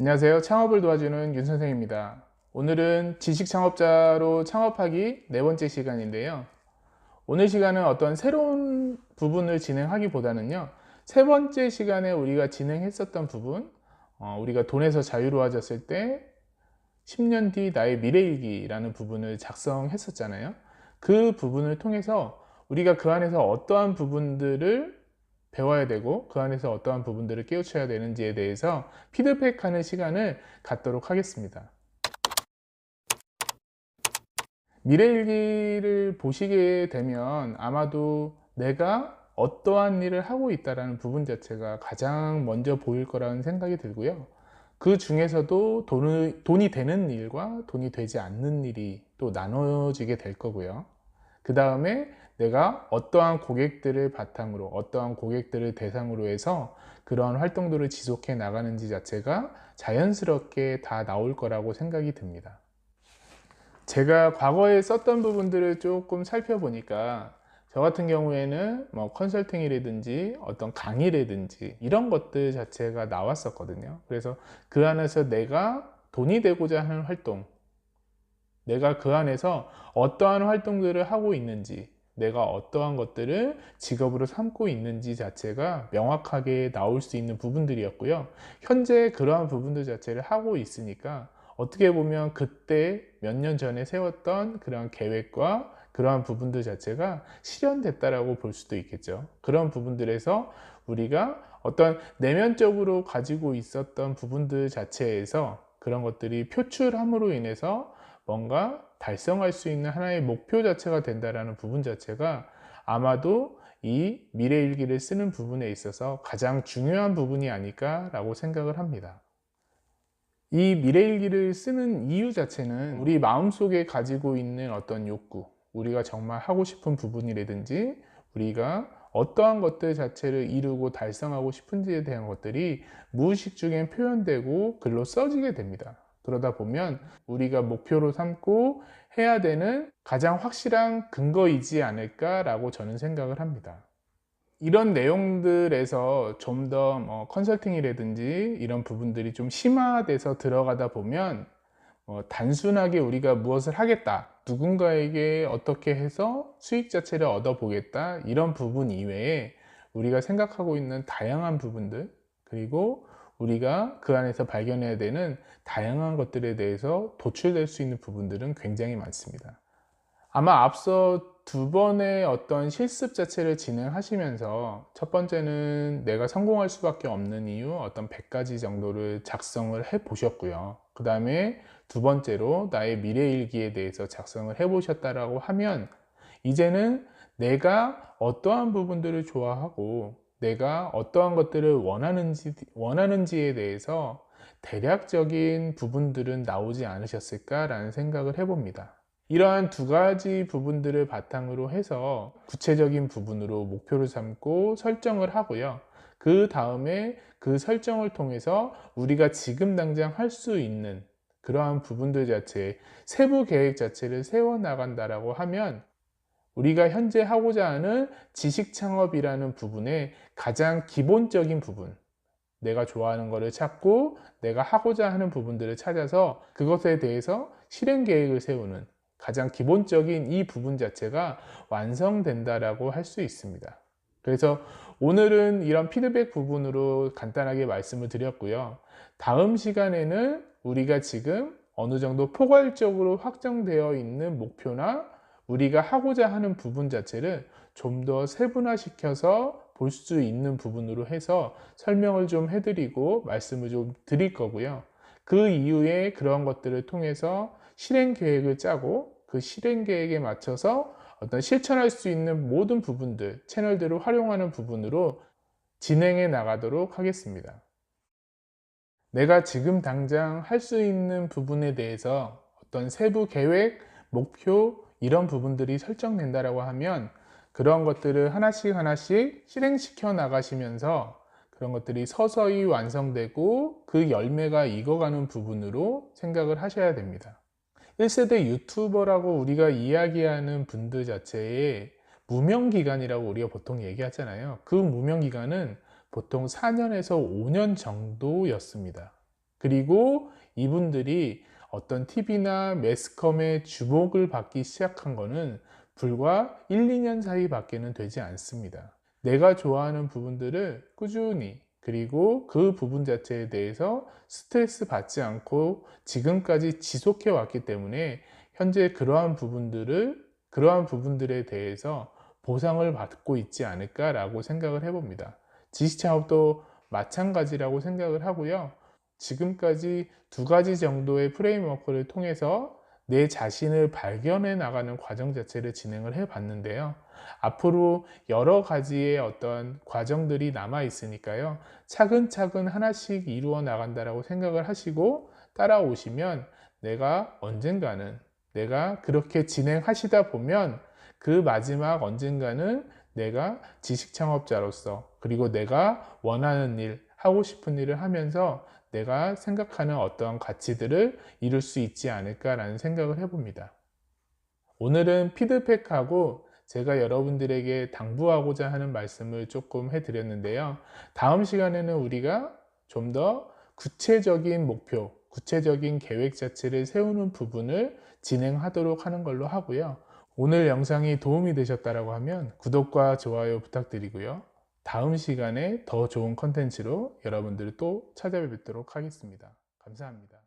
안녕하세요. 창업을 도와주는 윤 선생입니다. 오늘은 지식 창업자로 창업하기 네 번째 시간인데요. 오늘 시간은 어떤 새로운 부분을 진행하기보다는요. 세 번째 시간에 우리가 진행했었던 부분, 우리가 돈에서 자유로워졌을 때 10년 뒤 나의 미래일기라는 부분을 작성했었잖아요. 그 부분을 통해서 우리가 그 안에서 어떠한 부분들을 배워야 되고 그 안에서 어떠한 부분들을 깨우쳐야 되는지에 대해서 피드백하는 시간을 갖도록 하겠습니다. 미래일기를 보시게 되면 아마도 내가 어떠한 일을 하고 있다는 부분 자체가 가장 먼저 보일 거라는 생각이 들고요. 그 중에서도 돈이 되는 일과 돈이 되지 않는 일이 또 나눠지게 될 거고요. 그 다음에 내가 어떠한 고객들을 바탕으로 어떠한 고객들을 대상으로 해서 그러한 활동들을 지속해 나가는지 자체가 자연스럽게 다 나올 거라고 생각이 듭니다. 제가 과거에 썼던 부분들을 조금 살펴보니까 저 같은 경우에는 뭐 컨설팅이라든지 어떤 강의라든지 이런 것들 자체가 나왔었거든요. 그래서 그 안에서 내가 돈이 되고자 하는 활동, 내가 그 안에서 어떠한 활동들을 하고 있는지, 내가 어떠한 것들을 직업으로 삼고 있는지 자체가 명확하게 나올 수 있는 부분들이었고요. 현재 그러한 부분들 자체를 하고 있으니까 어떻게 보면 그때 몇 년 전에 세웠던 그런 계획과 그러한 부분들 자체가 실현됐다라고 볼 수도 있겠죠. 그런 부분들에서 우리가 어떤 내면적으로 가지고 있었던 부분들 자체에서 그런 것들이 표출함으로 인해서 뭔가 달성할 수 있는 하나의 목표 자체가 된다는 부분 자체가 아마도 이 미래일기를 쓰는 부분에 있어서 가장 중요한 부분이 아닐까라고 생각을 합니다. 이 미래일기를 쓰는 이유 자체는 우리 마음속에 가지고 있는 어떤 욕구, 우리가 정말 하고 싶은 부분이라든지 우리가 어떠한 것들 자체를 이루고 달성하고 싶은지에 대한 것들이 무의식 중에 표현되고 글로 써지게 됩니다. 그러다 보면 우리가 목표로 삼고 해야 되는 가장 확실한 근거이지 않을까라고 저는 생각을 합니다. 이런 내용들에서 좀 더 컨설팅이라든지 이런 부분들이 좀 심화돼서 들어가다 보면 단순하게 우리가 무엇을 하겠다, 누군가에게 어떻게 해서 수익 자체를 얻어보겠다, 이런 부분 이외에 우리가 생각하고 있는 다양한 부분들, 그리고 우리가 그 안에서 발견해야 되는 다양한 것들에 대해서 도출될 수 있는 부분들은 굉장히 많습니다. 아마 앞서 두 번의 어떤 실습 자체를 진행하시면서 첫 번째는 내가 성공할 수밖에 없는 이유 어떤 100가지 정도를 작성을 해 보셨고요. 그 다음에 두 번째로 나의 미래일기에 대해서 작성을 해 보셨다라고 하면 이제는 내가 어떠한 부분들을 좋아하고 내가 어떠한 것들을 원하는지에 대해서 대략적인 부분들은 나오지 않으셨을까라는 생각을 해봅니다. 이러한 두 가지 부분들을 바탕으로 해서 구체적인 부분으로 목표를 삼고 설정을 하고요. 그 다음에 그 설정을 통해서 우리가 지금 당장 할 수 있는 그러한 부분들 자체의 세부 계획 자체를 세워 나간다라고 하면 우리가 현재 하고자 하는 지식 창업이라는 부분의 가장 기본적인 부분, 내가 좋아하는 것을 찾고 내가 하고자 하는 부분들을 찾아서 그것에 대해서 실행 계획을 세우는 가장 기본적인 이 부분 자체가 완성된다라고 할 수 있습니다. 그래서 오늘은 이런 피드백 부분으로 간단하게 말씀을 드렸고요. 다음 시간에는 우리가 지금 어느 정도 포괄적으로 확정되어 있는 목표나 우리가 하고자 하는 부분 자체를 좀 더 세분화시켜서 볼 수 있는 부분으로 해서 설명을 좀 해드리고 말씀을 좀 드릴 거고요. 그 이후에 그런 것들을 통해서 실행 계획을 짜고 그 실행 계획에 맞춰서 어떤 실천할 수 있는 모든 부분들, 채널들을 활용하는 부분으로 진행해 나가도록 하겠습니다. 내가 지금 당장 할 수 있는 부분에 대해서 어떤 세부 계획, 목표 이런 부분들이 설정된다라고 하면 그런 것들을 하나씩 하나씩 실행시켜 나가시면서 그런 것들이 서서히 완성되고 그 열매가 익어가는 부분으로 생각을 하셔야 됩니다. 1세대 유튜버라고 우리가 이야기하는 분들 자체의 무명기간이라고 우리가 보통 얘기하잖아요. 그 무명기간은 보통 4년에서 5년 정도였습니다. 그리고 이분들이 어떤 TV나 매스컴의 주목을 받기 시작한 거는 불과 1, 2년 사이밖에는 되지 않습니다. 내가 좋아하는 부분들을 꾸준히, 그리고 그 부분 자체에 대해서 스트레스 받지 않고 지금까지 지속해 왔기 때문에 현재 그러한 부분들에 대해서 보상을 받고 있지 않을까라고 생각을 해봅니다. 지식창업도 마찬가지라고 생각을 하고요. 지금까지 두 가지 정도의 프레임워크를 통해서 내 자신을 발견해 나가는 과정 자체를 진행을 해 봤는데요. 앞으로 여러 가지의 어떤 과정들이 남아 있으니까요. 차근차근 하나씩 이루어 나간다라고 생각을 하시고 따라오시면 내가 그렇게 진행하시다 보면 그 마지막 언젠가는 내가 지식 창업자로서, 그리고 내가 원하는 일, 하고 싶은 일을 하면서 내가 생각하는 어떠한 가치들을 이룰 수 있지 않을까라는 생각을 해봅니다. 오늘은 피드백하고 제가 여러분들에게 당부하고자 하는 말씀을 조금 해드렸는데요. 다음 시간에는 우리가 좀 더 구체적인 목표, 구체적인 계획 자체를 세우는 부분을 진행하도록 하는 걸로 하고요. 오늘 영상이 도움이 되셨다고 하면 구독과 좋아요 부탁드리고요. 다음 시간에 더 좋은 컨텐츠로 여러분들을 또 찾아뵙도록 하겠습니다. 감사합니다.